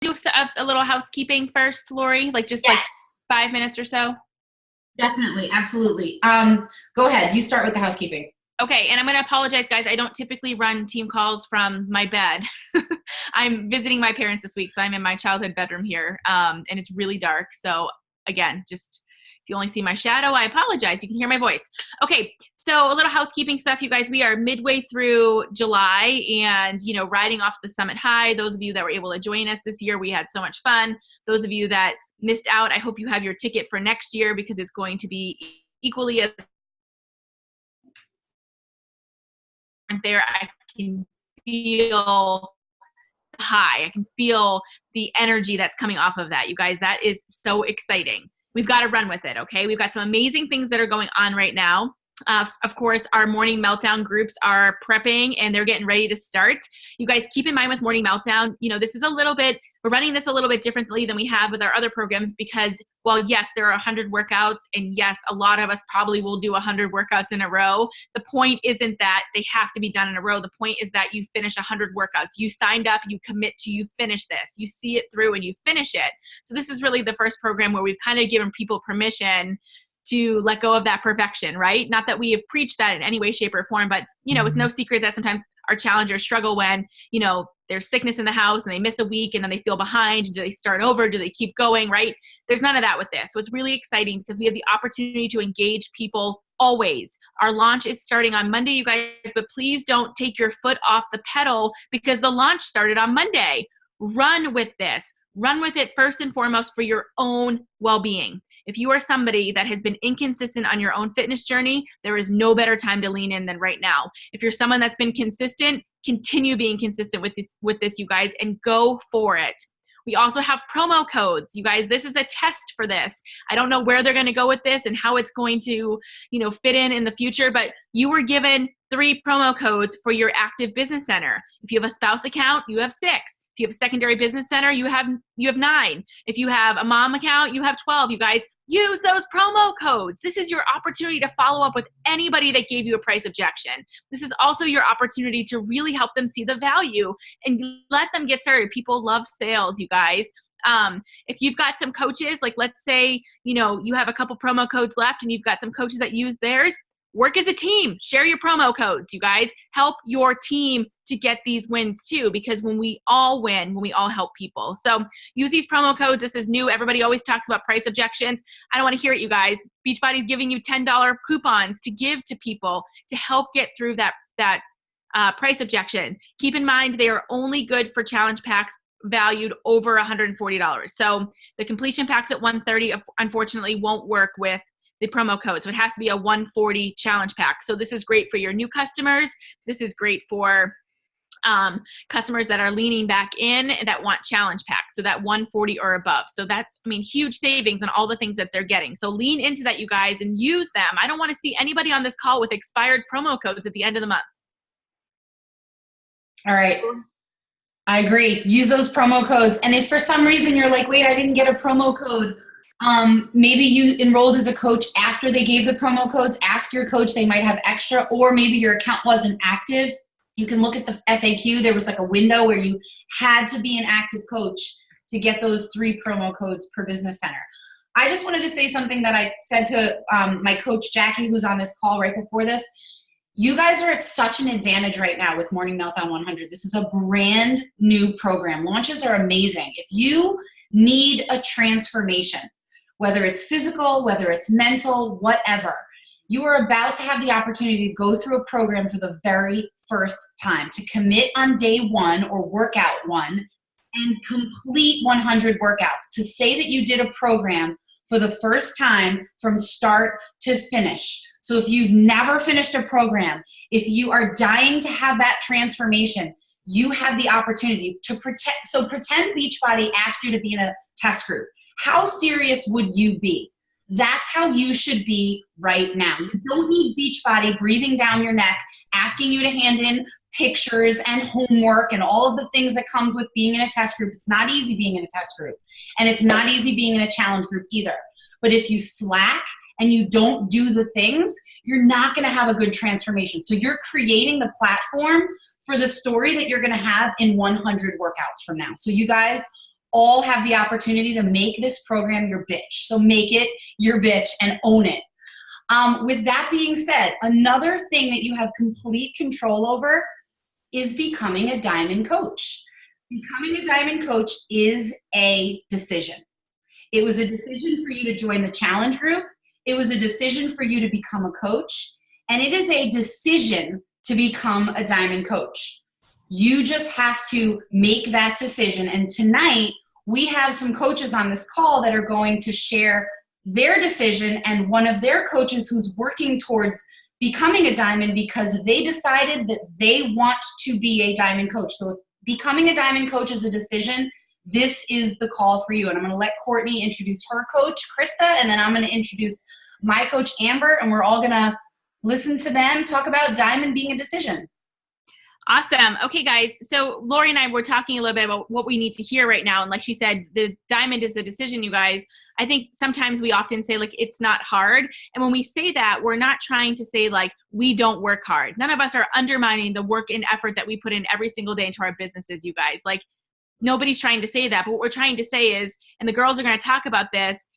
do a little housekeeping first, Lori? Like just like Yes, 5 minutes or so? definitely. Absolutely. Go ahead. You start with the housekeeping. Okay, and I'm going to apologize, guys. I don't typically run team calls from my bed. I'm visiting my parents this week, so I'm in my childhood bedroom here, and it's really dark. So again, just if you only see my shadow, I apologize. You can hear my voice. Okay, so a little housekeeping stuff, you guys. We are midway through July, and riding off the summit high. Those of you that were able to join us this year, we had so much fun. Those of you that missed out, I hope you have your ticket for next year because it's going to be equally as there. I can feel high. I can feel the energy that's coming off of that. You guys, that is so exciting. We've got to run with it, okay? We've got some amazing things that are going on right now. Of course, our Morning Meltdown groups are prepping and they're getting ready to start. You guys keep in mind with Morning Meltdown, this is we're running this a little bit differently than we have with our other programs because, well, yes, there are 100 workouts and yes, a lot of us probably will do 100 workouts in a row. The point isn't that they have to be done in a row. The point is that you finish 100 workouts. You signed up, you commit to, you finish this, you see it through and you finish it. So this is really the first program where we've kind of given people permission to let go of that perfection, right? Not that we have preached that in any way, shape, or form, but it's no secret that sometimes our challengers struggle when, there's sickness in the house and they miss a week and then they feel behind. Do they start over? Do they keep going, right? There's none of that with this. So it's really exciting because we have the opportunity to engage people always. Our launch is starting on Monday, you guys, but please don't take your foot off the pedal because the launch started on Monday. Run with this. Run with it first and foremost for your own well-being. If you are somebody that has been inconsistent on your own fitness journey, there is no better time to lean in than right now. If you're someone that's been consistent, continue being consistent with this, you guys, and go for it. We also have promo codes. You guys, this is a test for this. I don't know where they're going to go with this and how it's going to, fit in the future, but you were given 3 promo codes for your active business center. If you have a spouse account, you have 6. If you have a secondary business center, you have 9. If you have a mom account, you have 12. You guys, use those promo codes. This is your opportunity to follow up with anybody that gave you a price objection. This is also your opportunity to really help them see the value and let them get started. People love sales, you guys. If you've got some coaches, like let's say, you have a couple promo codes left and you've got some coaches that use theirs, work as a team. Share your promo codes, you guys. Help your team to get these wins too, because when we all win, when we all help people. So use these promo codes. This is new. Everybody always talks about price objections. I don't want to hear it, you guys. Beachbody's giving you $10 coupons to give to people to help get through that price objection. Keep in mind, they are only good for challenge packs valued over $140. So the completion packs at $130, unfortunately, won't work with the promo code. So it has to be a 140 challenge pack. So this is great for your new customers. This is great for customers that are leaning back in that want challenge packs. So that 140 or above. So that's, huge savings on all the things that they're getting. So lean into that, you guys, and use them. I don't want to see anybody on this call with expired promo codes at the end of the month. All right. I agree. Use those promo codes. And if for some reason you're like, wait, I didn't get a promo code, maybe you enrolled as a coach after they gave the promo codes, ask your coach, they might have extra, or maybe your account wasn't active. You can look at the FAQ. There was like a window where you had to be an active coach to get those 3 promo codes per business center. I just wanted to say something that I said to my coach, Jackie, who was on this call right before this. You guys are at such an advantage right now with Morning Meltdown 100. This is a brand new program. Launches are amazing. If you need a transformation, whether it's physical, whether it's mental, whatever, you are about to have the opportunity to go through a program for the very first time, to commit on day 1 or workout 1 and complete 100 workouts, to say that you did a program for the first time from start to finish. So if you've never finished a program, if you are dying to have that transformation, you have the opportunity to pretend. So pretend Beachbody asked you to be in a test group. How serious would you be? That's how you should be right now. You don't need Beachbody breathing down your neck, asking you to hand in pictures and homework and all of the things that comes with being in a test group. It's not easy being in a test group, and it's not easy being in a challenge group either. But if you slack and you don't do the things, you're not going to have a good transformation. So you're creating the platform for the story that you're going to have in 100 workouts from now. So you guys, all have the opportunity to make this program your bitch. So make it your bitch and own it. With that being said, another thing that you have complete control over is becoming a diamond coach. Becoming a diamond coach is a decision. It was a decision for you to join the challenge group. It was a decision for you to become a coach. And it is a decision to become a diamond coach. You just have to make that decision. And tonight, we have some coaches on this call that are going to share their decision and one of their coaches who's working towards becoming a diamond because they decided that they want to be a diamond coach. So if becoming a diamond coach is a decision, this is the call for you. And I'm going to let Courtney introduce her coach, Krista, and then I'm going to introduce my coach, Amber, and we're all going to listen to them talk about diamond being a decision. Awesome. Okay, guys. So Lori and I were talking a little bit about what we need to hear right now. And like she said, the diamond is the decision, you guys. I think sometimes we often say like, it's not hard. And when we say that, we're not trying to say like, we don't work hard. None of us are undermining the work and effort that we put in every single day into our businesses, you guys. Like nobody's trying to say that. But what we're trying to say is, and the girls are going to talk about this,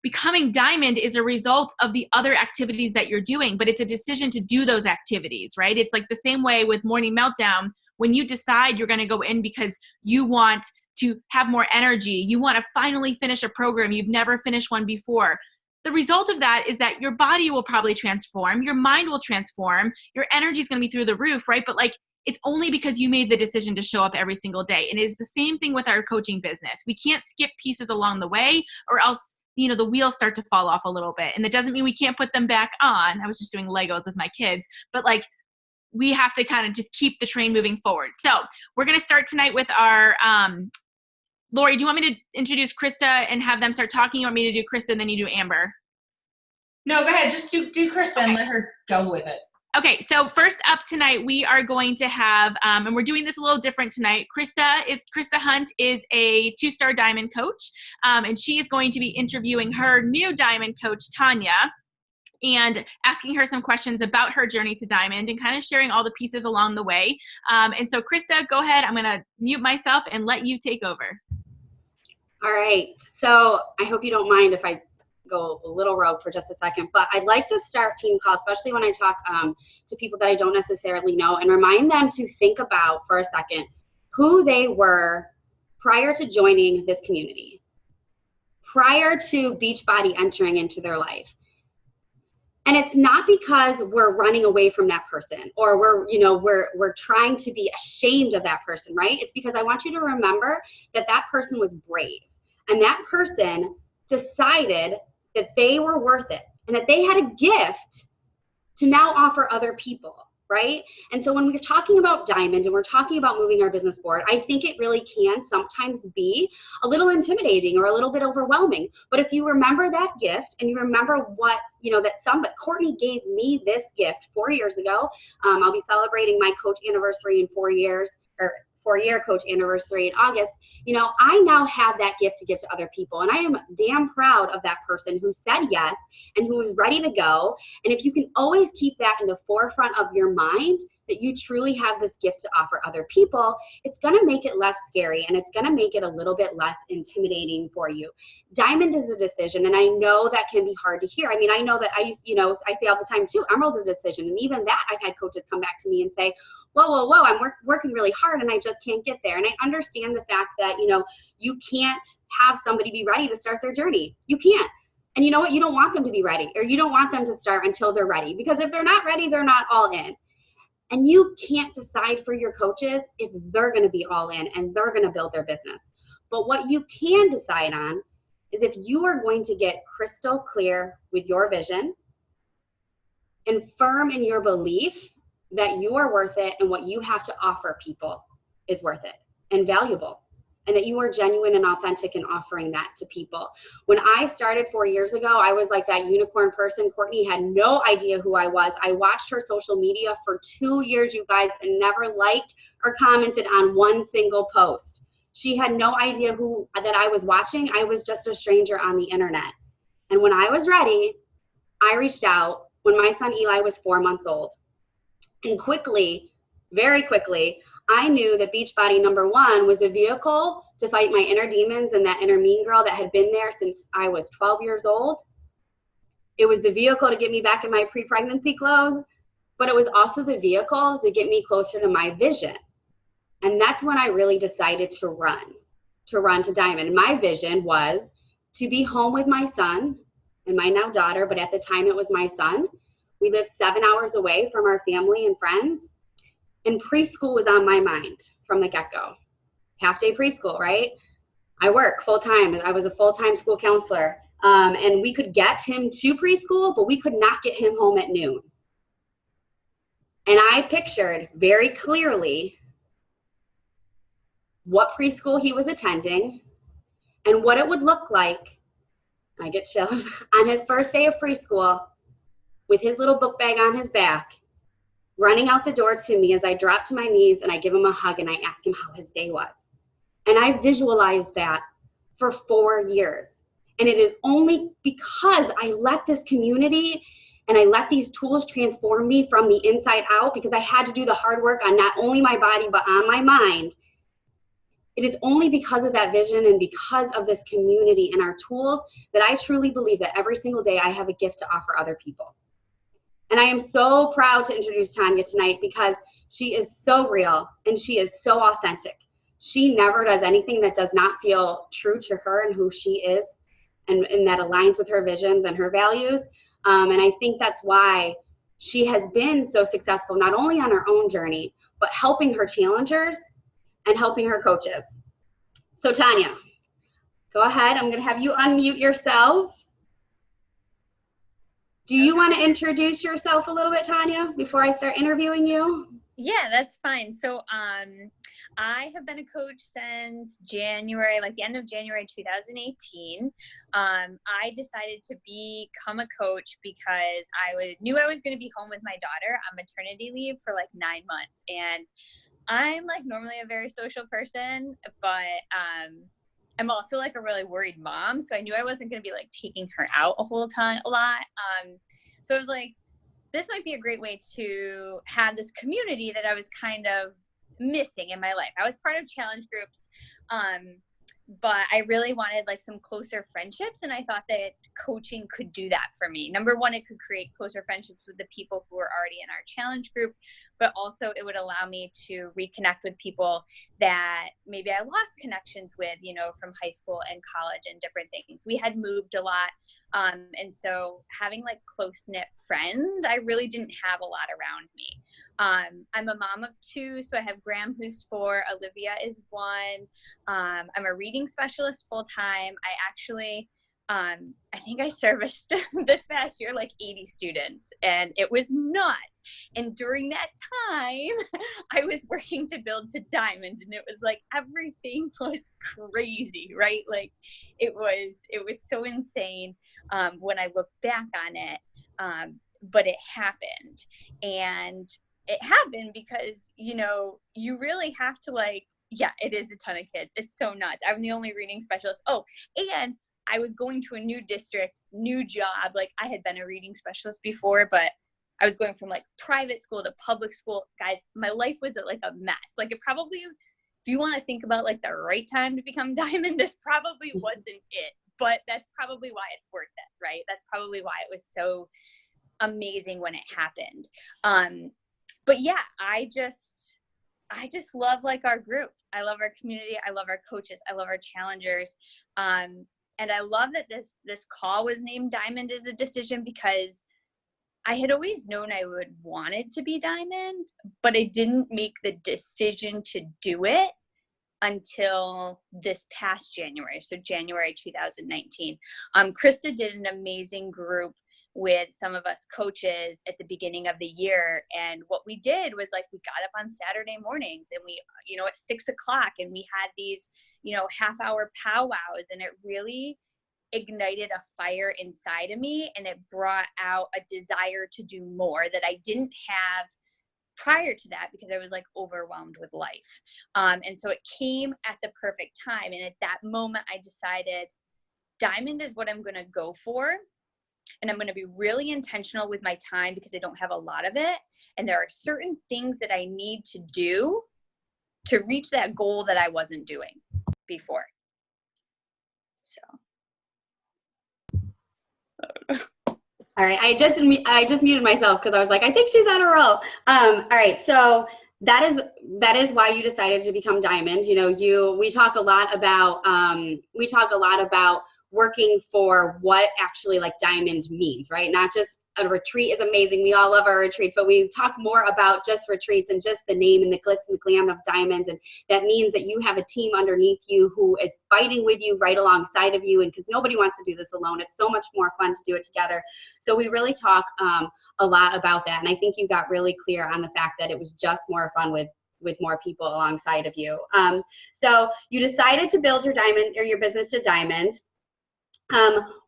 becoming diamond is a result of the other activities that you're doing, but it's a decision to do those activities, right? It's like the same way with Morning Meltdown. When you decide you're going to go in because you want to have more energy, you want to finally finish a program, you've never finished one before. The result of that is that your body will probably transform, your mind will transform, your energy is going to be through the roof, right? But like, it's only because you made the decision to show up every single day. And it's the same thing with our coaching business. We can't skip pieces along the way or else the wheels start to fall off a little bit. And that doesn't mean we can't put them back on. I was just doing Legos with my kids, but like we have to kind of just keep the train moving forward. So we're going to start tonight with our, Lori, do you want me to introduce Krista and have them start talking? You want me to do Krista and then you do Amber? No, go ahead. Just do Krista and let her go with it. Okay, so first up tonight, we are going to have, and we're doing this a little different tonight. Krista Hunt is a 2-star diamond coach, and she is going to be interviewing her new diamond coach, Tanya, and asking her some questions about her journey to diamond and kind of sharing all the pieces along the way. And so Krista, go ahead. I'm going to mute myself and let you take over. All right, so I hope you don't mind if I go a little rogue for just a second, but I'd like to start team calls, especially when I talk to people that I don't necessarily know, and remind them to think about for a second who they were prior to joining this community, prior to Beachbody entering into their life. And it's not because we're running away from that person or we're trying to be ashamed of that person, right? It's because I want you to remember that that person was brave and that person decided that they were worth it and that they had a gift to now offer other people, right? And so when we're talking about diamond and we're talking about moving our business forward, I think it really can sometimes be a little intimidating or a little bit overwhelming. But if you remember that gift and you remember what, that Courtney gave me this gift 4 years ago, I'll be celebrating my coach anniversary in 4 years, or 4-year coach anniversary in August. I now have that gift to give to other people. And I am damn proud of that person who said yes and who is ready to go. And if you can always keep that in the forefront of your mind, that you truly have this gift to offer other people, it's going to make it less scary and it's going to make it a little bit less intimidating for you. Diamond is a decision, and I know that can be hard to hear. I mean, I know that I say all the time too, Emerald is a decision. And even that, I've had coaches come back to me and say, whoa, I'm working really hard and I just can't get there. And I understand the fact that, you can't have somebody be ready to start their journey. You can't. And you know what? You don't want them to be ready, or you don't want them to start until they're ready, because if they're not ready, they're not all in. And you can't decide for your coaches if they're going to be all in and they're going to build their business. But what you can decide on is if you are going to get crystal clear with your vision and firm in your belief that you are worth it and what you have to offer people is worth it and valuable, and that you are genuine and authentic in offering that to people. When I started 4 years ago, I was like that unicorn person. Courtney had no idea who I was. I watched her social media for 2 years, you guys, and never liked or commented on one single post. She had no idea that I was watching. I was just a stranger on the internet. And when I was ready, I reached out when my son Eli was 4 months old. And quickly, very quickly, I knew that Beachbody, number one, was a vehicle to fight my inner demons and that inner mean girl that had been there since I was 12 years old. It was the vehicle to get me back in my pre-pregnancy clothes, but it was also the vehicle to get me closer to my vision. And that's when I really decided to run to Diamond. And my vision was to be home with my son and my now daughter, but at the time it was my son. We lived 7 hours away from our family and friends, and preschool was on my mind from the get-go. Half-day preschool, right? I work full-time. I was a full-time school counselor, and we could get him to preschool, but we could not get him home at noon. And I pictured very clearly what preschool he was attending and what it would look like, I get chills, on his first day of preschool with his little book bag on his back, running out the door to me as I drop to my knees and I give him a hug and I ask him how his day was. And I visualized that for 4 years. And it is only because I let this community and I let these tools transform me from the inside out, because I had to do the hard work on not only my body, but on my mind. It is only because of that vision and because of this community and our tools that I truly believe that every single day I have a gift to offer other people. And I am so proud to introduce Tanya tonight because she is so real and she is so authentic. She never does anything that does not feel true to her and who she is, and that aligns with her visions and her values. And I think that's why she has been so successful, not only on her own journey, but helping her challengers and helping her coaches. So Tanya, go ahead. I'm going to have you unmute yourself. Do you want to introduce yourself a little bit, Tanya, before I start interviewing you? Yeah, that's fine. So I have been a coach since January, like the end of January 2018. I decided to become a coach because I knew I was going to be home with my daughter on maternity leave for like 9 months. And I'm like normally a very social person, but I'm also like a really worried mom. So I knew I wasn't going to be like taking her out a lot. So I was like, this might be a great way to have this community that I was kind of missing in my life. I was part of challenge groups, but I really wanted like some closer friendships. And I thought that coaching could do that for me. Number one, it could create closer friendships with the people who were already in our challenge group, but also it would allow me to reconnect with people that maybe I lost connections with, you know, from high school and college and different things. We had moved a lot. And so having like close-knit friends, I really didn't have a lot around me. I'm a mom of 2, so I have Graham, who's 4, Olivia is 1. I'm a reading specialist full-time. I actually, I think I serviced this past year like 80 students, and it was nuts. And during that time, I was working to build to Diamond, and it was like everything was crazy, right? Like it was so insane when I look back on it, but it happened. And it happened because, you know, you really have to like, yeah, it is a ton of kids. It's so nuts. I'm the only reading specialist. Oh, and I was going to a new district, new job. Like I had been a reading specialist before, but I was going from like private school to public school. Guys, my life was like a mess. Like it probably, if you want to think about like the right time to become Diamond, this probably wasn't it, but that's probably why it's worth it, right? That's probably why it was so amazing when it happened. But yeah, I just love like our group. I love our community. I love our coaches. I love our challengers. And I love that this call was named Diamond is a Decision, because I had always known I would wanted to be Diamond, but I didn't make the decision to do it until this past January. So January 2019. Krista did an amazing group with some of us coaches at the beginning of the year. And what we did was like, we got up on Saturday mornings and we, you know, at 6 o'clock, and we had these, you know, half-hour powwows, and it really ignited a fire inside of me, and it brought out a desire to do more that I didn't have prior to that, because I was like overwhelmed with life. And so it came at the perfect time. And at that moment I decided Diamond is what I'm going to go for. And I'm going to be really intentional with my time, because I don't have a lot of it. And there are certain things that I need to do to reach that goal that I wasn't doing. before. So. All right, I just muted myself because I was like, I think she's on a roll. All right, so that is why you decided to become Diamond. You know, we talk a lot about working for what actually like Diamond means, right? Not just a retreat is amazing. We all love our retreats, but we talk more about just retreats and just the name and the glitz and the glam of Diamond. And that means that you have a team underneath you who is fighting with you right alongside of you. And because nobody wants to do this alone, it's so much more fun to do it together. So we really talk a lot about that. And I think you got really clear on the fact that it was just more fun with more people alongside of you. So you decided to build your Diamond or your business to Diamond.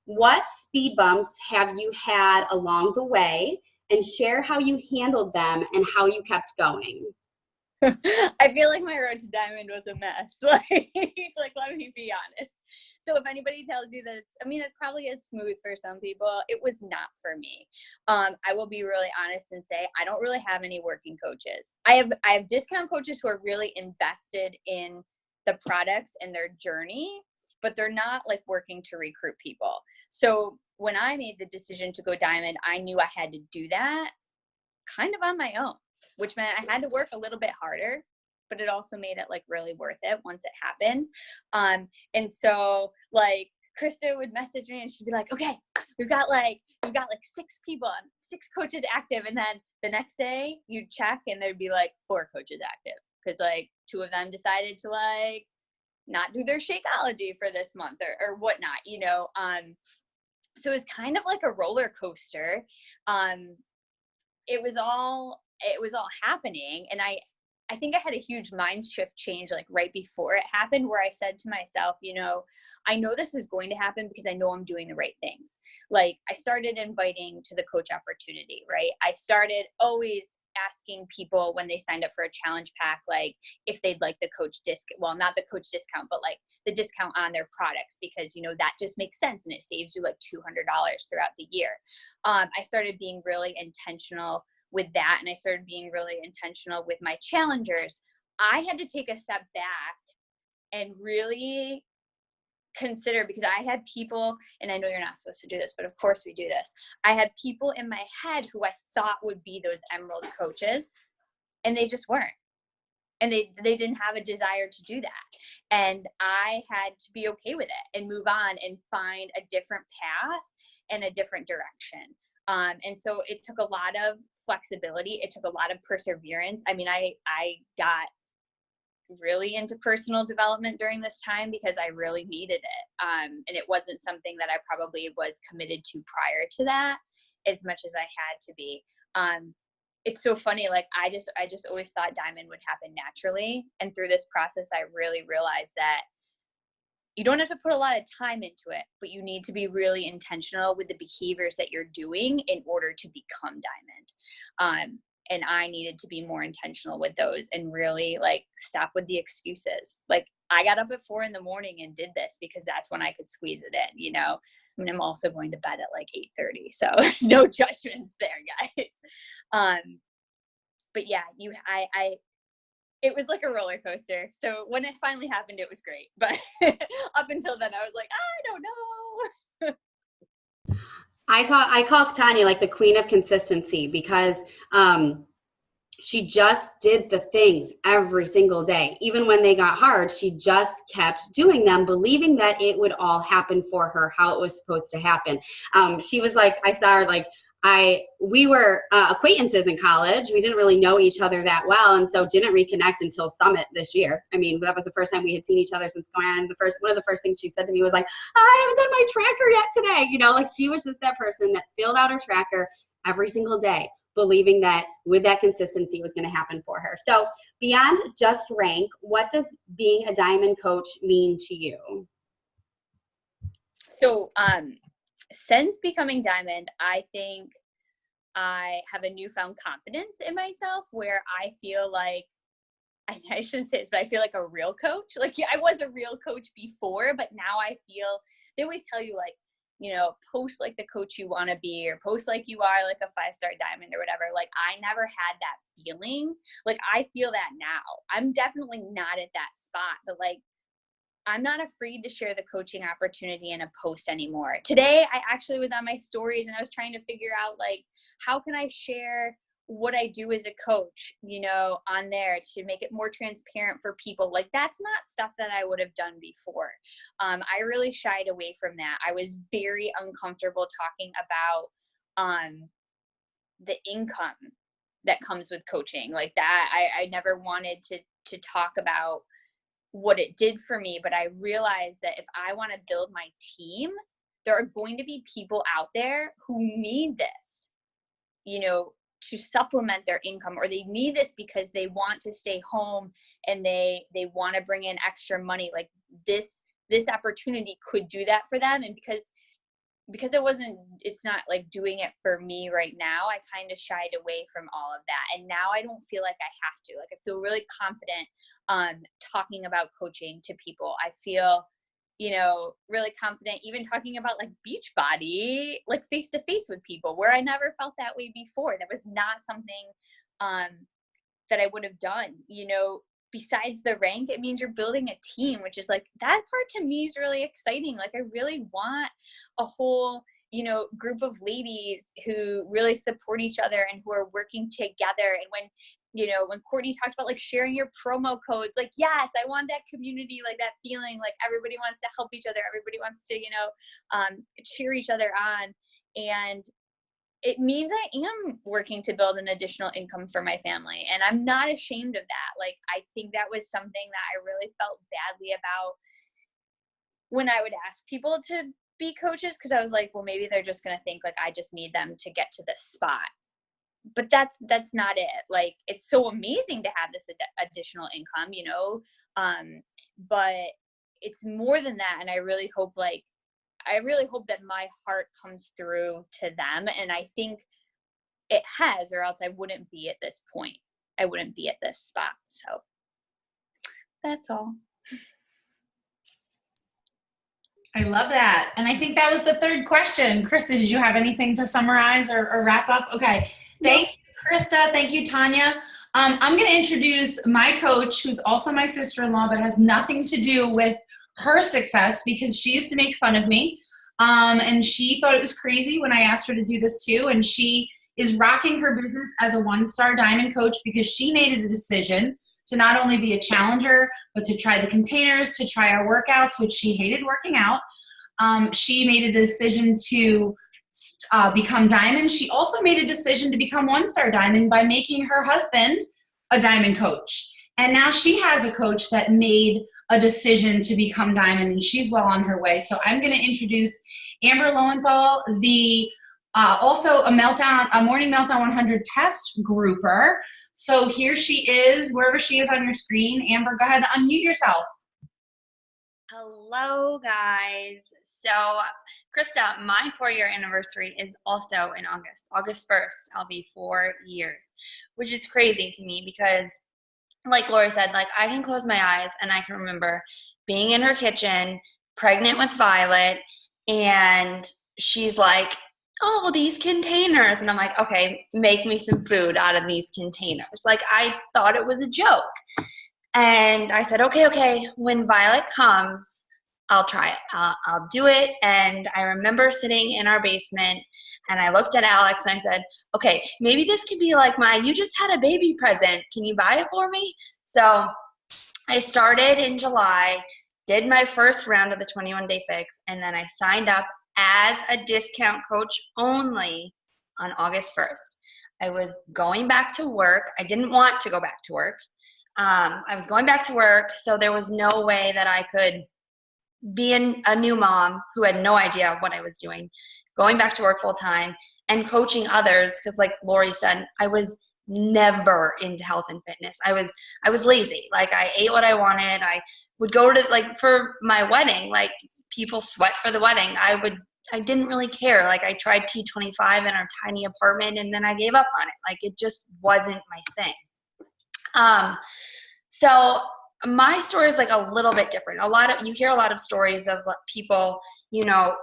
What speed bumps have you had along the way, and share how you handled them and how you kept going? I feel like my road to Diamond was a mess. Like, let me be honest. So if anybody tells you that it probably is smooth for some people, it was not for me. I will be really honest and say I don't really have any working coaches. I have discount coaches who are really invested in the products and their journey, but they're not like working to recruit people. So when I made the decision to go Diamond, I knew I had to do that kind of on my own, which meant I had to work a little bit harder, but it also made it like really worth it once it happened. And so like Krista would message me and she'd be like, okay, we've got like 6 people, 6 coaches active. And then the next day you'd check and there'd be like 4 coaches active. Cause like 2 of them decided to like not do their Shakeology for this month or whatnot, you know? So it was kind of like a roller coaster. It was all happening. And I think I had a huge mind shift change like right before it happened, where I said to myself, you know, I know this is going to happen because I know I'm doing the right things. Like I started inviting to the coach opportunity, right? I started always asking people when they signed up for a challenge pack, like if they'd like the coach discount, well, not the coach discount, but like the discount on their products, because, you know, that just makes sense. And it saves you like $200 throughout the year. I started being really intentional with that. And I started being really intentional with my challengers. I had to take a step back and really consider, because I had people, and I know you're not supposed to do this, but of course we do this. I had people in my head who I thought would be those Emerald coaches, and they just weren't. And they didn't have a desire to do that. And I had to be okay with it and move on and find a different path and a different direction. And so it took a lot of flexibility. It took a lot of perseverance. I mean, I got really into personal development during this time because I really needed it. And it wasn't something that I probably was committed to prior to that as much as I had to be. It's so funny. Like I just always thought Diamond would happen naturally. And through this process, I really realized that you don't have to put a lot of time into it, but you need to be really intentional with the behaviors that you're doing in order to become Diamond. And I needed to be more intentional with those and really like stop with the excuses. Like I got up at 4 a.m. and did this because that's when I could squeeze it in, you know. I mean, I'm also going to bed at like 8:30, so no judgments there, guys. But yeah, it was like a roller coaster. So when it finally happened, it was great. But up until then, I was like, I don't know. I call Tanya like the queen of consistency because she just did the things every single day. Even when they got hard, she just kept doing them, believing that it would all happen for her, how it was supposed to happen. She was like, I saw her like, we were acquaintances in college. We didn't really know each other that well, and so didn't reconnect until Summit this year. I mean, that was the first time we had seen each other since going on. One of the first things she said to me was like, I haven't done my tracker yet today. You know, like she was just that person that filled out her tracker every single day, believing that with that consistency it was going to happen for her. So beyond just rank, what does being a Diamond coach mean to you? So, since becoming Diamond, I think I have a newfound confidence in myself where I feel like, I shouldn't say this, but I feel like a real coach. Like I was a real coach before, but now I feel, they always tell you like, you know, post like the coach you want to be, or post like you are like a 5-star Diamond or whatever. Like I never had that feeling. Like I feel that now. I'm definitely not at that spot, but like I'm not afraid to share the coaching opportunity in a post anymore. Today, I actually was on my stories and I was trying to figure out, like, how can I share what I do as a coach, you know, on there to make it more transparent for people. Like, that's not stuff that I would have done before. I really shied away from that. I was very uncomfortable talking about the income that comes with coaching. Like that, I never wanted to talk about what it did for me, but I realized that if I want to build my team, there are going to be people out there who need this, you know, to supplement their income, or they need this because they want to stay home and they want to bring in extra money. Like this opportunity could do that for them. And because it's not like doing it for me right now, I kind of shied away from all of that. And now I don't feel like I have to. Like, I feel really confident talking about coaching to people. I feel, you know, really confident even talking about like Beachbody, like face to face with people, where I never felt that way before. That was not something that I would have done, you know. Besides the rank, it means you're building a team, which is like, that part to me is really exciting. Like, I really want a whole, you know, group of ladies who really support each other and who are working together. And when, you know, when Courtney talked about like sharing your promo codes, like, yes, I want that community, like that feeling, like everybody wants to help each other. Everybody wants to, you know, cheer each other on. And it means I am working to build an additional income for my family. And I'm not ashamed of that. Like, I think that was something that I really felt badly about when I would ask people to be coaches, because I was like, well, maybe they're just going to think like I just need them to get to this spot. But that's not it. Like, it's so amazing to have this additional income, you know, but it's more than that. And I really hope that my heart comes through to them. And I think it has, or else I wouldn't be at this point. I wouldn't be at this spot. So that's all. I love that. And I think that was the third question. Krista, did you have anything to summarize or wrap up? Okay. Thank you, Krista. Thank you, Tanya. I'm going to introduce my coach, who's also my sister-in-law, but has nothing to do with her success, because she used to make fun of me. And she thought it was crazy when I asked her to do this too. And she is rocking her business as a 1-star diamond coach because she made a decision to not only be a challenger, but to try the containers, to try our workouts, which she hated working out. She made a decision to become diamond. She also made a decision to become 1-star diamond by making her husband a diamond coach. And now she has a coach that made a decision to become diamond, and she's well on her way. So I'm going to introduce Amber Lowenthal, also a Morning Meltdown 100 test grouper. So here she is, wherever she is on your screen. Amber, go ahead and unmute yourself. Hello, guys. So, Krista, my 4-year anniversary is also in August. August 1st, I'll be 4 years, which is crazy to me because, like Lori said, like, I can close my eyes and I can remember being in her kitchen, pregnant with Violet, and she's like, oh, these containers. And I'm like, okay, make me some food out of these containers. Like, I thought it was a joke. And I said, okay, when Violet comes, I'll try it. I'll do it. And I remember sitting in our basement and I looked at Alex and I said, okay, maybe this could be like you just had a baby present. Can you buy it for me? So I started in July, did my first round of the 21-day fix, and then I signed up as a discount coach only on August 1st. I was going back to work. I didn't want to go back to work. I was going back to work, so there was no way that I could be a new mom who had no idea what I was doing, going back to work full time and coaching others, because like Lori said, I was never into health and fitness. I was lazy. Like, I ate what I wanted. I would go to, like, for my wedding, like, people sweat for the wedding. I didn't really care. Like, I tried T25 in our tiny apartment and then I gave up on it. Like, it just wasn't my thing. So my story is like a little bit different. You hear a lot of stories of people, you know,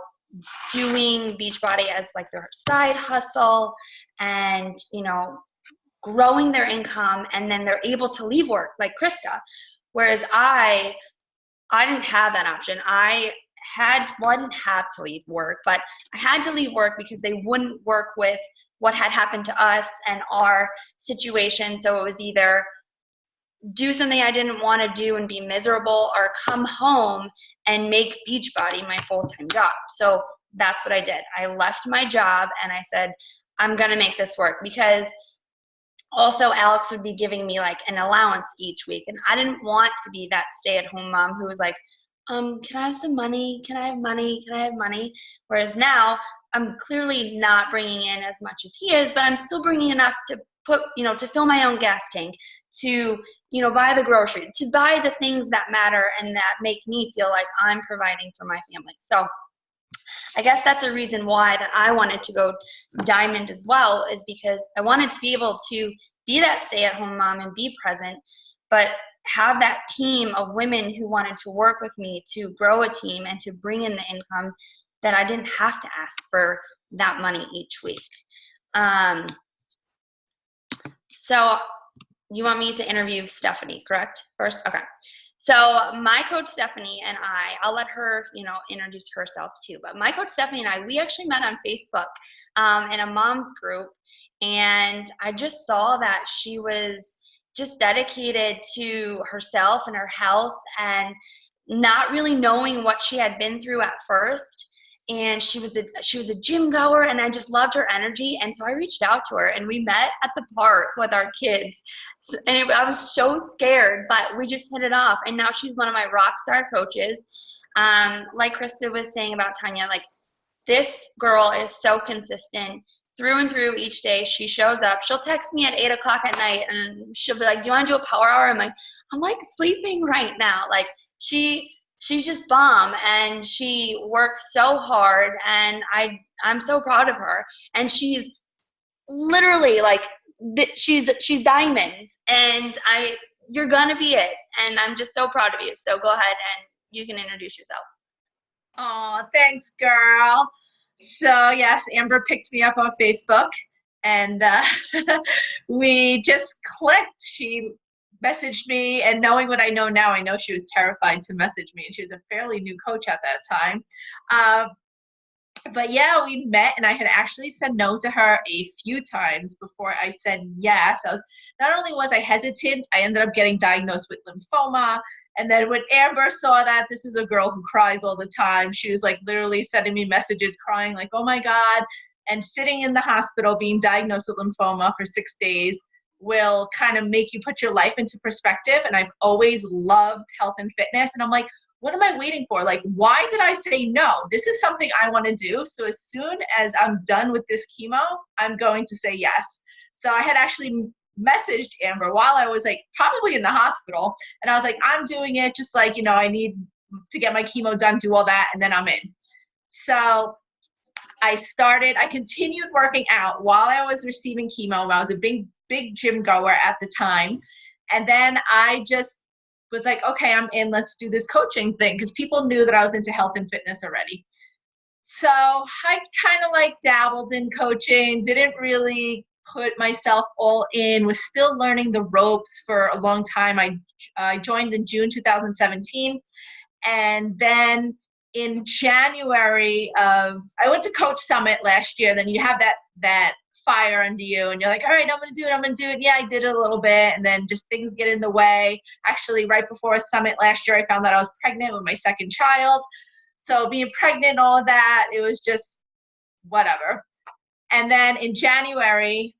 doing Beachbody as like their side hustle and, you know, growing their income, and then they're able to leave work like Krista. Whereas I I didn't have that option. I didn't have to leave work, but I had to leave work because they wouldn't work with what had happened to us and our situation. So it was either do something I didn't want to do and be miserable, or come home and make Beachbody my full-time job. So that's what I did. I left my job and I said, I'm going to make this work, because also Alex would be giving me like an allowance each week. And I didn't want to be that stay-at-home mom who was like, can I have some money? Can I have money? Can I have money? Whereas now I'm clearly not bringing in as much as he is, but I'm still bringing enough to put, to fill my own gas tank, to, buy the groceries, to buy the things that matter and that make me feel like I'm providing for my family. So I guess that's a reason why that I wanted to go Diamond as well, is because I wanted to be able to be that stay-at-home mom and be present, but have that team of women who wanted to work with me to grow a team and to bring in the income, that I didn't have to ask for that money each week. So you want me to interview Stephanie, correct? First? Okay. So my coach Stephanie and I'll let her, introduce herself too. But my coach Stephanie and I, we actually met on Facebook in a mom's group. And I just saw that she was just dedicated to herself and her health, and not really knowing what she had been through at first. And she was a gym goer, and I just loved her energy. And so I reached out to her, and we met at the park with our kids. And I was so scared, but we just hit it off. And now she's one of my rock star coaches. Like Krista was saying about Tanya, like, this girl is so consistent through and through each day. She shows up. She'll text me at 8 o'clock at night, and she'll be like, do you want to do a power hour? I'm like sleeping right now. Like, she's just bomb, and she works so hard, and I'm so proud of her. And she's literally like, she's diamond, and you're gonna be it. And I'm just so proud of you. So go ahead and you can introduce yourself. Oh, thanks, girl. So yes, Amber picked me up on Facebook, and we just clicked. She messaged me, and knowing what I know now, I know she was terrified to message me, and she was a fairly new coach at that time. But yeah, we met, and I had actually said no to her a few times before I said yes. Not only was I hesitant, I ended up getting diagnosed with lymphoma. And then when Amber saw that, this is a girl who cries all the time, she was like literally sending me messages crying like, oh my God. And sitting in the hospital being diagnosed with lymphoma for 6 days will kind of make you put your life into perspective. And I've always loved health and fitness. And I'm like, what am I waiting for? Like, why did I say no? This is something I want to do. So as soon as I'm done with this chemo, I'm going to say yes. So I had actually messaged Amber while I was like probably in the hospital. And I was like, I'm doing it, just like, I need to get my chemo done, do all that, and then I'm in. So I continued working out while I was receiving chemo. I was a big gym goer at the time. And then I just was like, okay, I'm in, let's do this coaching thing, because people knew that I was into health and fitness already. So I kind of like dabbled in coaching, didn't really put myself all in, was still learning the ropes for a long time. I joined in June 2017. And then in January I went to Coach Summit last year. Then you have that fire under you, and you're like, all right, I'm going to do it. Yeah, I did it a little bit. And then just things get in the way. Actually, right before a summit last year, I found that I was pregnant with my second child. So being pregnant, all of that, it was just whatever. And then in January,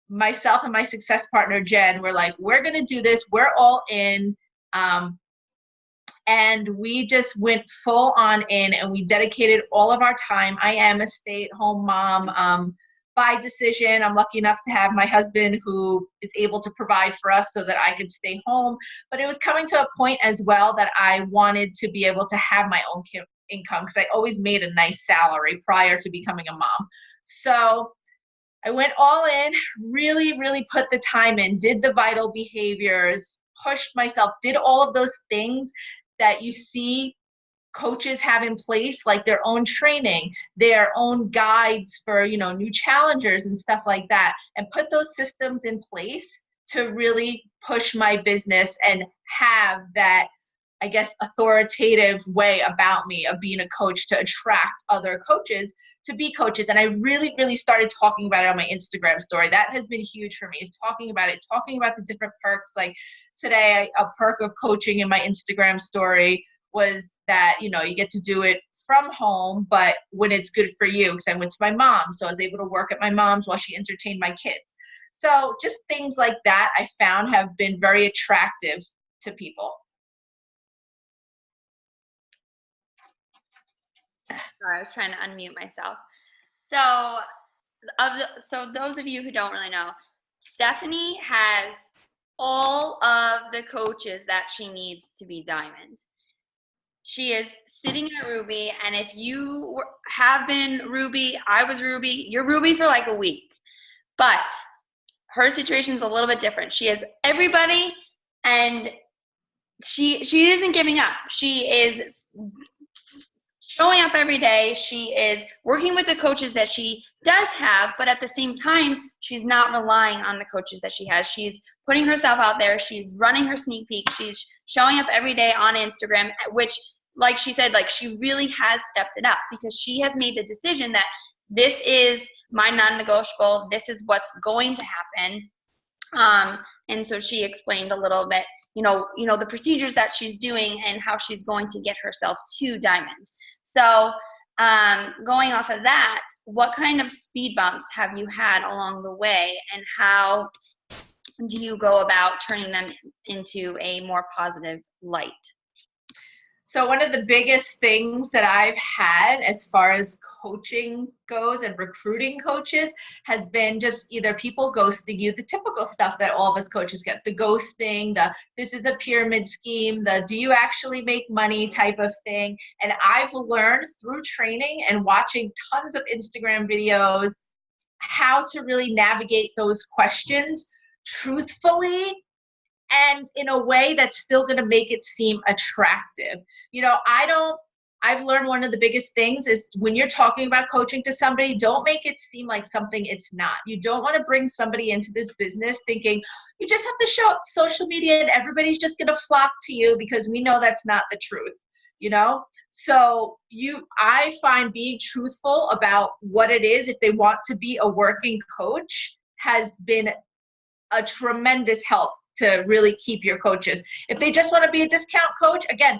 myself and my success partner, Jen, were like, we're going to do this. We're all in. And we just went full on in, and we dedicated all of our time. I am a stay-at-home mom by decision. I'm lucky enough to have my husband who is able to provide for us so that I could stay home. But it was coming to a point as well that I wanted to be able to have my own income, because I always made a nice salary prior to becoming a mom. So I went all in, really, really put the time in, did the vital behaviors, pushed myself, did all of those things that you see coaches have in place, like their own training, their own guides for, new challengers and stuff like that, and put those systems in place to really push my business and have that I guess, authoritative way about me of being a coach to attract other coaches to be coaches. And I really, really started talking about it on my Instagram story. That has been huge for me, is talking about it, talking about the different perks. Like today, a perk of coaching in my Instagram story was that, you know, you get to do it from home, but when it's good for you, because I went to my mom, so I was able to work at my mom's while she entertained my kids. So just things like that I found have been very attractive to people. Sorry, I was trying to unmute myself. So those of you who don't really know, Stephanie has all of the coaches that she needs to be Diamond. She is sitting at Ruby, and if you have been Ruby, I was Ruby, you're Ruby for like a week. But her situation is a little bit different. She has everybody, and she isn't giving up. She is showing up every day. She is working with the coaches that she does have, but at the same time, she's not relying on the coaches that she has. She's putting herself out there. She's running her sneak peek. She's showing up every day on Instagram, which, like she said, like she really has stepped it up, because she has made the decision that this is my non-negotiable. This is what's going to happen. And so she explained a little bit, you know, the procedures that she's doing and how she's going to get herself to Diamond. So going off of that, what kind of speed bumps have you had along the way, and how do you go about turning them into a more positive light? So one of the biggest things that I've had as far as coaching goes and recruiting coaches has been just either people ghosting you, the typical stuff that all of us coaches get, the ghosting, the this is a pyramid scheme, the do you actually make money type of thing. And I've learned through training and watching tons of Instagram videos how to really navigate those questions truthfully and in a way that's still going to make it seem attractive. You know, I've learned one of the biggest things is when you're talking about coaching to somebody, don't make it seem like something it's not. You don't want to bring somebody into this business thinking you just have to show up social media and everybody's just going to flock to you, because we know that's not the truth, you know? So I find being truthful about what it is, if they want to be a working coach, has been a tremendous help to really keep your coaches. If they just want to be a discount coach, again,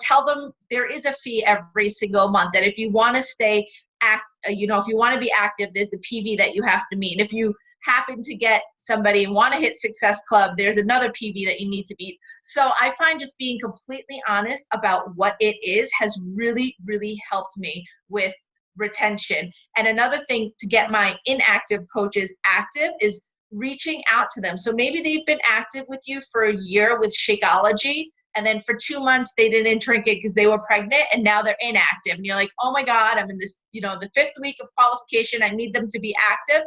tell them there is a fee every single month. And if you want to stay if you want to be active, there's the PV that you have to meet. If you happen to get somebody and want to hit Success Club, there's another PV that you need to beat. So I find just being completely honest about what it is has really, really helped me with retention. And another thing to get my inactive coaches active is reaching out to them. So maybe they've been active with you for a year with Shakeology, and then for 2 months they didn't drink it because they were pregnant, and now they're inactive. And you're like, oh my God, I'm in this, the 5th week of qualification. I need them to be active.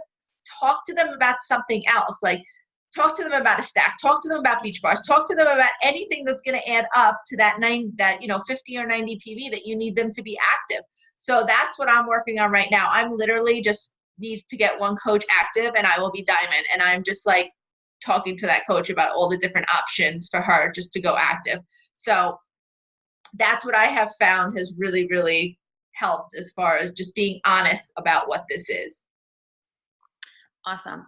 Talk to them about something else. Like talk to them about a stack, talk to them about beach bars, talk to them about anything that's going to add up to that 50 or 90 PV that you need them to be active. So that's what I'm working on right now. I'm literally just needs to get one coach active and I will be Diamond. And I'm just like talking to that coach about all the different options for her just to go active. So that's what I have found has really, really helped as far as just being honest about what this is. Awesome.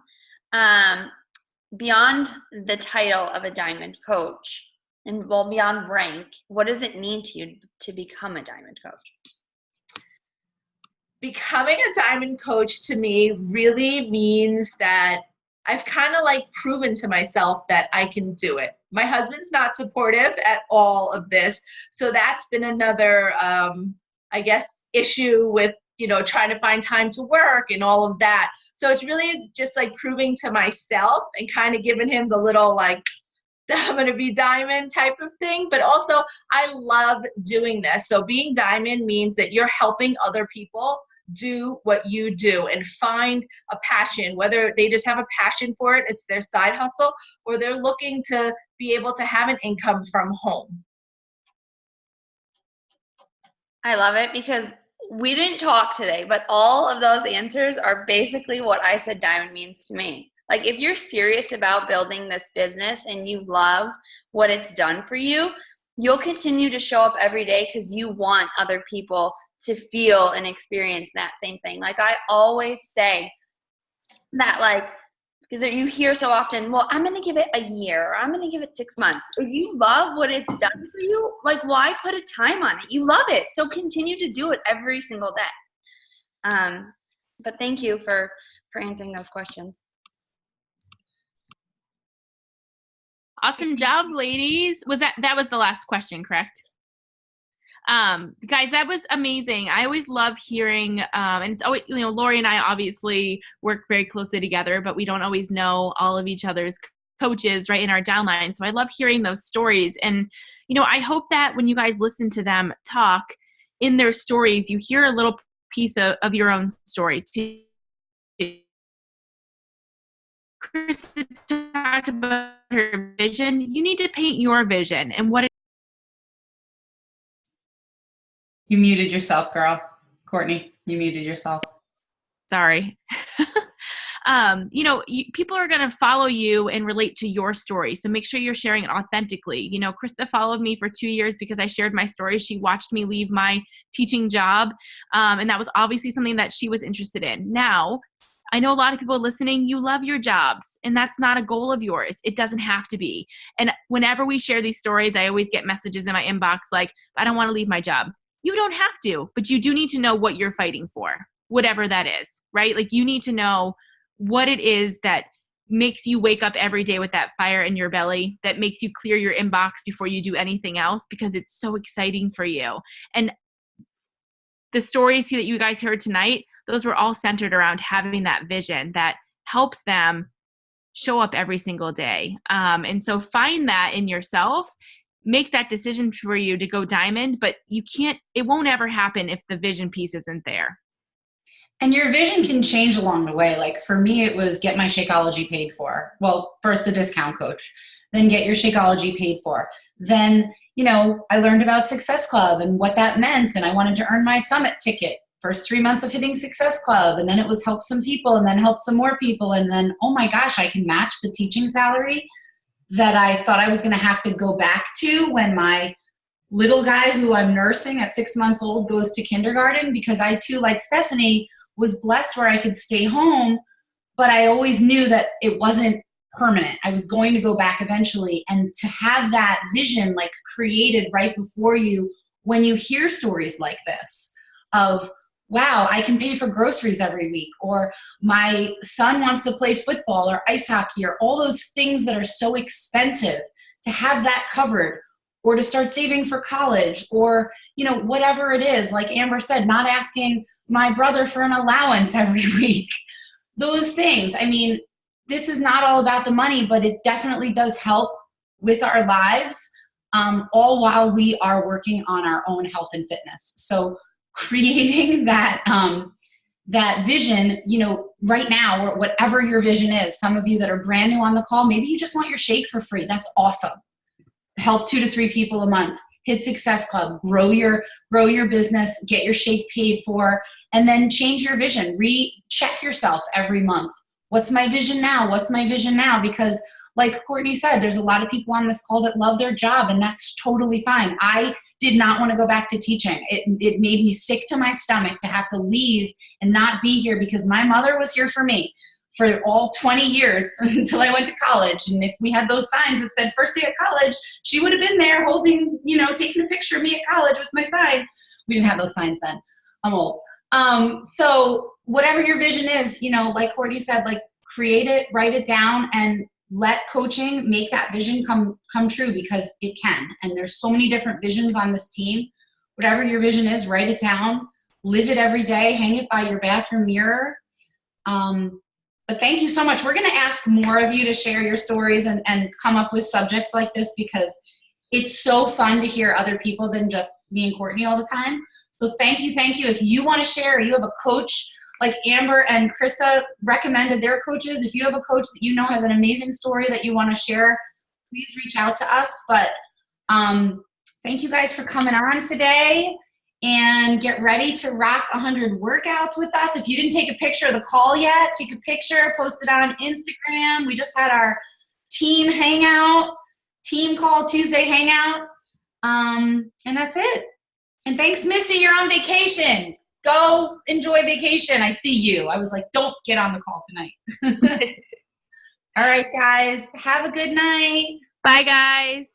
Beyond the title of a Diamond coach, and beyond rank, what does it mean to you to become a Diamond coach? Becoming a Diamond coach to me really means that I've kind of like proven to myself that I can do it. My husband's not supportive at all of this. So that's been another, issue with, trying to find time to work and all of that. So it's really just like proving to myself and kind of giving him the little like, I'm going to be Diamond type of thing. But also I love doing this. So being Diamond means that you're helping other people do what you do and find a passion, whether they just have a passion for it, it's their side hustle, or they're looking to be able to have an income from home. I love it because we didn't talk today, but all of those answers are basically what I said Diamond means to me. Like if you're serious about building this business and you love what it's done for you, you'll continue to show up every day because you want other people to feel and experience that same thing. Like I always say that, like, because you hear so often, well, I'm going to give it a year, or I'm going to give it 6 months. If you love what it's done for you, like, why put a time on it? You love it. So continue to do it every single day. But thank you for answering those questions. Awesome job, ladies. That was the last question, correct? Guys, that was amazing. I always love hearing, and it's always, Lori and I obviously work very closely together, but we don't always know all of each other's coaches right in our downline. So I love hearing those stories. And, I hope that when you guys listen to them talk in their stories, you hear a little piece of your own story too. Chris talked about her vision. You need to paint your vision and what You muted yourself, girl. Courtney, you muted yourself. Sorry. People are going to follow you and relate to your story. So make sure you're sharing it authentically. Krista followed me for 2 years because I shared my story. She watched me leave my teaching job. And that was obviously something that she was interested in. Now, I know a lot of people listening, you love your jobs, and that's not a goal of yours. It doesn't have to be. And whenever we share these stories, I always get messages in my inbox like, I don't want to leave my job. You don't have to, but you do need to know what you're fighting for, whatever that is, right? Like you need to know what it is that makes you wake up every day with that fire in your belly, that makes you clear your inbox before you do anything else, because it's so exciting for you. And the stories that you guys heard tonight, those were all centered around having that vision that helps them show up every single day. And so find that in yourself. Make that decision for you to go diamond, but it won't ever happen if the vision piece isn't there. And your vision can change along the way. Like for me, it was get my Shakeology paid for. Well, first a discount coach, then get your Shakeology paid for. Then, I learned about Success Club and what that meant. And I wanted to earn my summit ticket. First 3 months of hitting Success Club. And then it was help some people and then help some more people. And then, oh my gosh, I can match the teaching salary that I thought I was going to have to go back to when my little guy who I'm nursing at 6 months old goes to kindergarten, because I too, like Stephanie, was blessed where I could stay home, but I always knew that it wasn't permanent. I was going to go back eventually. And to have that vision like created right before you when you hear stories like this of, wow, I can pay for groceries every week, or my son wants to play football or ice hockey, or all those things that are so expensive, to have that covered, or to start saving for college, or, whatever it is, like Amber said, not asking my brother for an allowance every week. Those things. I mean, this is not all about the money, but it definitely does help with our lives, all while we are working on our own health and fitness. So creating that vision, right now, or whatever your vision is. Some of you that are brand new on the call, maybe you just want your shake for free. That's awesome. Help 2 to 3 people a month. Hit Success Club. Grow your business. Get your shake paid for, and then change your vision. Recheck yourself every month. What's my vision now? What's my vision now? Because like Courtney said, there's a lot of people on this call that love their job, and that's totally fine. I did not want to go back to teaching. It made me sick to my stomach to have to leave and not be here, because my mother was here for me for all 20 years until I went to college. And if we had those signs that said first day of college, she would have been there holding, taking a picture of me at college with my sign. We didn't have those signs then. I'm old. So whatever your vision is, like Courtney said, like create it, write it down, and let coaching make that vision come true, because it can. And there's so many different visions on this team. Whatever your vision is, write it down, live it every day, hang it by your bathroom mirror. But thank you so much. We're going to ask more of you to share your stories and come up with subjects like this, because it's so fun to hear other people than just me and Courtney all the time. So thank you. If you want to share, or you have a coach like Amber and Krista recommended their coaches. If you have a coach that has an amazing story that you want to share, please reach out to us. But thank you guys for coming on today, and get ready to rock 100 workouts with us. If you didn't take a picture of the call yet, take a picture, post it on Instagram. We just had our team call, Tuesday hangout. And that's it. And thanks, Missy. You're on vacation. Go enjoy vacation. I see you. I was like, don't get on the call tonight. All right, guys. Have a good night. Bye, guys.